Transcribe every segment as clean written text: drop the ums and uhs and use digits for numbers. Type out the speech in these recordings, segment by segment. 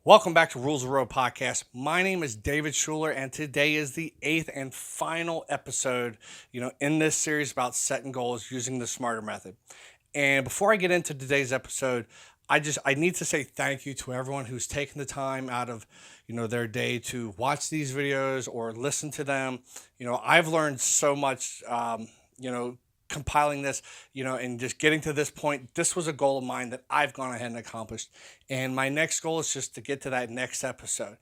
Welcome back to Rules of the Road podcast. My name is David Schuler, and today is the 8th and final episode, in this series about setting goals using the S.M.A.R.T.E.R method. And before I get into today's episode, I need to say thank you to everyone who's taken the time out of, their day to watch these videos or listen to them. I've learned so much, compiling this, and just getting to this point. This was a goal of mine that I've gone ahead and accomplished. And my next goal is just to get to that next episode.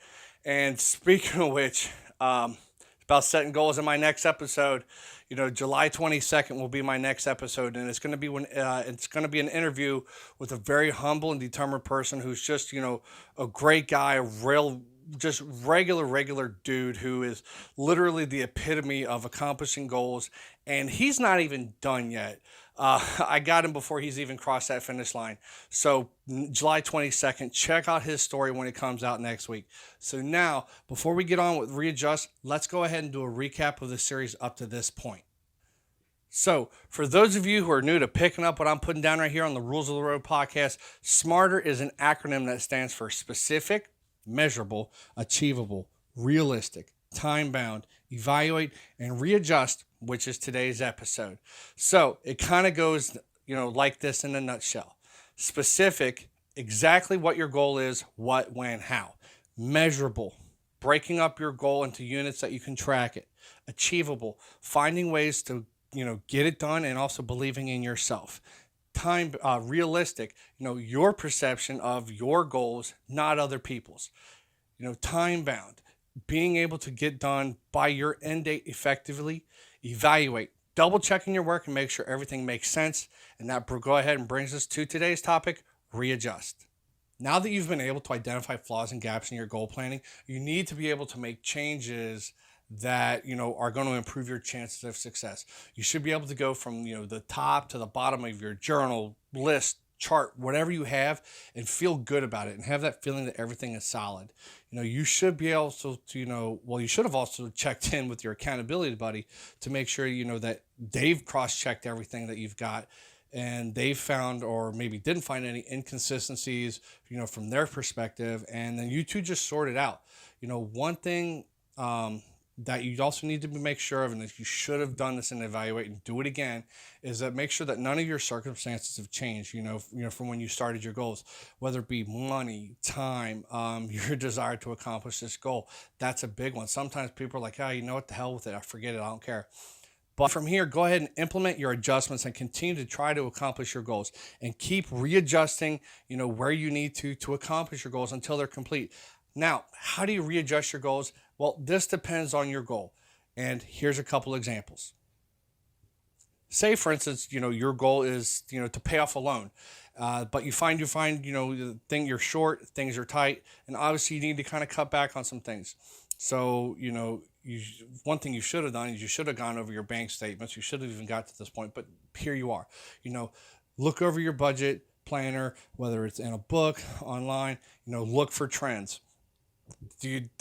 And speaking of which, about setting goals in my next episode, July 22nd will be my next episode. And it's going to be an interview with a very humble and determined person who's just, a great guy, just regular dude who is literally the epitome of accomplishing goals, and he's not even done yet. I got him before he's even crossed that finish line. So July 22nd, check out his story when it comes out next week. So now, before we get on with Readjust, let's go ahead and do a recap of the series up to this point. So, for those of you who are new to picking up what I'm putting down right here on the Rules of the Road podcast, S.M.A.R.T.E.R is an acronym that stands for specific, measurable, achievable, realistic, time-bound, evaluate, and readjust, which is today's episode. So it kind of goes, like this in a nutshell. Specific, exactly what your goal is, what, when, how. Measurable, breaking up your goal into units that you can track it. Achievable, finding ways to, get it done and also believing in yourself. Realistic, your perception of your goals, not other people's. Time bound, being able to get done by your end date effectively. Evaluate, double checking your work and make sure everything makes sense. And that go ahead and brings us to today's topic, readjust. Now that you've been able to identify flaws and gaps in your goal planning, you need to be able to make changes that are going to improve your chances of success. You should be able to go from the top to the bottom of your journal, list, chart, whatever you have, and feel good about it and have that feeling that everything is solid. You should be able to you should have also checked in with your accountability buddy to make sure that they've cross-checked everything that you've got and they've found or maybe didn't find any inconsistencies from their perspective, and then you two just sort it out. One thing that you also need to make sure of, and that you should have done this and evaluate and do it again, is that make sure that none of your circumstances have changed, from when you started your goals, whether it be money, time, your desire to accomplish this goal. That's a big one. Sometimes people are like, what the hell with it? I forget it. I don't care. But from here, go ahead and implement your adjustments and continue to try to accomplish your goals and keep readjusting, where you need to accomplish your goals until they're complete. Now, how do you readjust your goals? Well, this depends on your goal. And here's a couple examples. Say, for instance, your goal is, to pay off a loan. But you find, the thing you're short, things are tight, and obviously you need to kind of cut back on some things. So, one thing you should have done is you should have gone over your bank statements. You should have even got to this point, but here you are. Look over your budget planner, whether it's in a book, online, look for trends.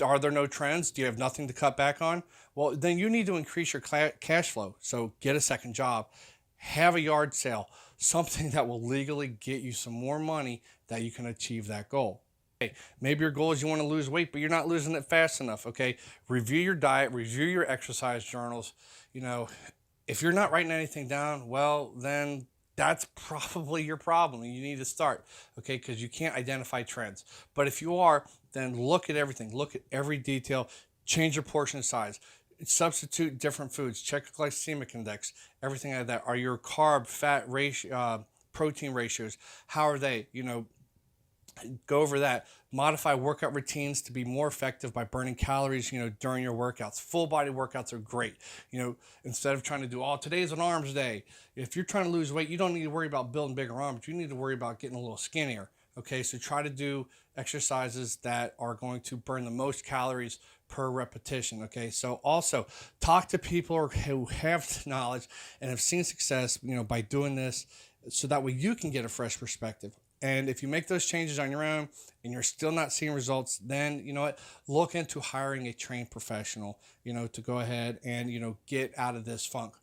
Are there no trends? Do you have nothing to cut back on? Well, then you need to increase your cash flow. So get a second job, have a yard sale, something that will legally get you some more money that you can achieve that goal. Okay, maybe your goal is you want to lose weight, but you're not losing it fast enough. Okay, review your diet, review your exercise journals. If you're not writing anything down, well, then that's probably your problem. You need to start, okay, because you can't identify trends. But if you are, then look at everything. Look at every detail. Change your portion size. Substitute different foods. Check your glycemic index. Everything like that. Are your carb, fat ratio, protein ratios? How are they? Go over that. Modify workout routines to be more effective by burning calories, during your workouts. Full body workouts are great. Instead of trying to do, today's an arms day. If you're trying to lose weight, you don't need to worry about building bigger arms. You need to worry about getting a little skinnier. Okay, so try to do exercises that are going to burn the most calories per repetition. Okay, so also talk to people who have knowledge and have seen success, by doing this, so that way you can get a fresh perspective. And if you make those changes on your own and you're still not seeing results, then look into hiring a trained professional, to go ahead and get out of this funk.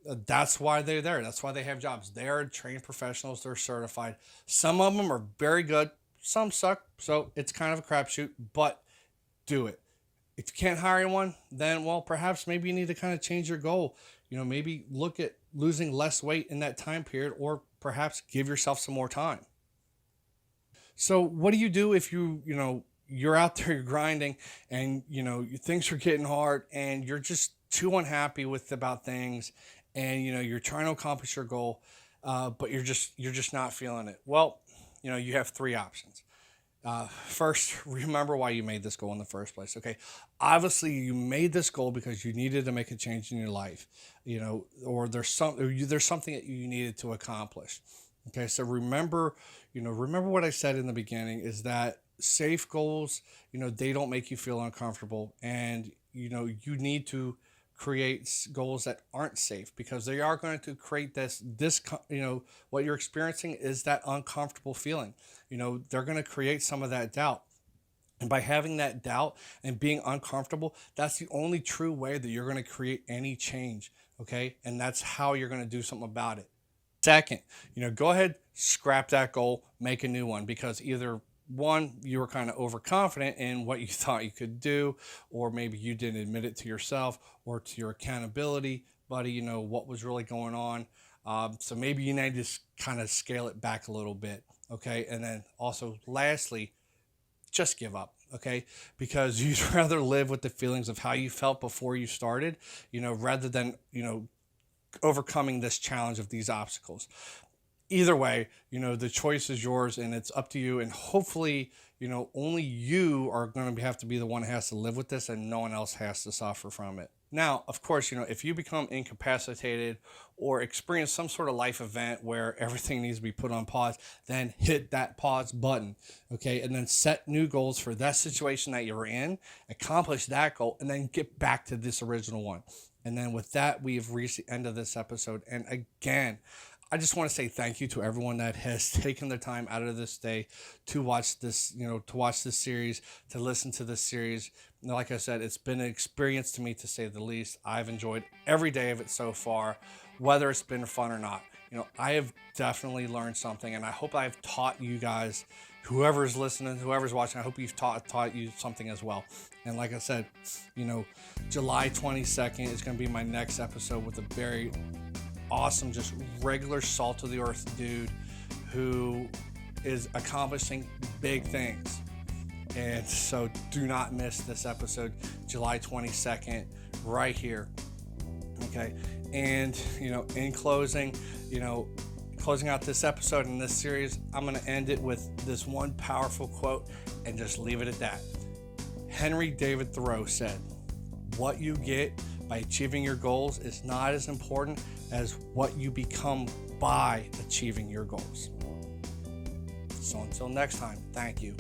That's why they're there. That's why they have jobs. They are trained professionals. They're certified. Some of them are very good. some suck, so it's kind of a crapshoot, but do it. If you can't hire anyone, then, well, perhaps maybe you need to kind of change your goal. Maybe look at losing less weight in that time period, or perhaps give yourself some more time. So what do you do if you're out there, you're grinding, and things are getting hard, and you're just too unhappy with about things, and you're trying to accomplish your goal, but you're just not feeling it? Well, you have three options. First, remember why you made this goal in the first place. Okay, obviously you made this goal because you needed to make a change in your life, or there's something that you needed to accomplish. Okay, so remember what I said in the beginning is that safe goals, they don't make you feel uncomfortable, and you need to create goals that aren't safe, because they are going to create this what you're experiencing is that uncomfortable feeling. They're going to create some of that doubt, and by having that doubt and being uncomfortable, that's the only true way that you're going to create any change. Okay, and that's how you're going to do something about it. Second, go ahead, scrap that goal, make a new one, because either one, you were kind of overconfident in what you thought you could do, or maybe you didn't admit it to yourself or to your accountability buddy, what was really going on. So maybe you need to kind of scale it back a little bit. Okay. And then also, lastly, just give up. Okay. Because you'd rather live with the feelings of how you felt before you started, rather than, overcoming this challenge of these obstacles. Either way, the choice is yours, and it's up to you. And hopefully, only you are going to have to be the one who has to live with this, and no one else has to suffer from it. Now, of course, if you become incapacitated or experience some sort of life event where everything needs to be put on pause, then hit that pause button. Okay. And then set new goals for that situation that you're in, accomplish that goal, and then get back to this original one. And then with that, we've reached the end of this episode. And again, I just want to say thank you to everyone that has taken the time out of this day to watch this, series, to listen to this series. Like I said, it's been an experience to me, to say the least. I've enjoyed every day of it so far, whether it's been fun or not. I have definitely learned something, and I hope I've taught you guys, whoever's listening, whoever's watching, I hope you've taught you something as well. And like I said, July 22nd is going to be my next episode with a very awesome, just regular salt of the earth dude who is accomplishing big things. And so do not miss this episode, July 22nd, right here. Okay. And, in closing, closing out this episode in this series, I'm going to end it with this one powerful quote and just leave it at that. Henry David Thoreau said, "What you get by achieving your goals is not as important as what you become by achieving your goals." So until next time, thank you.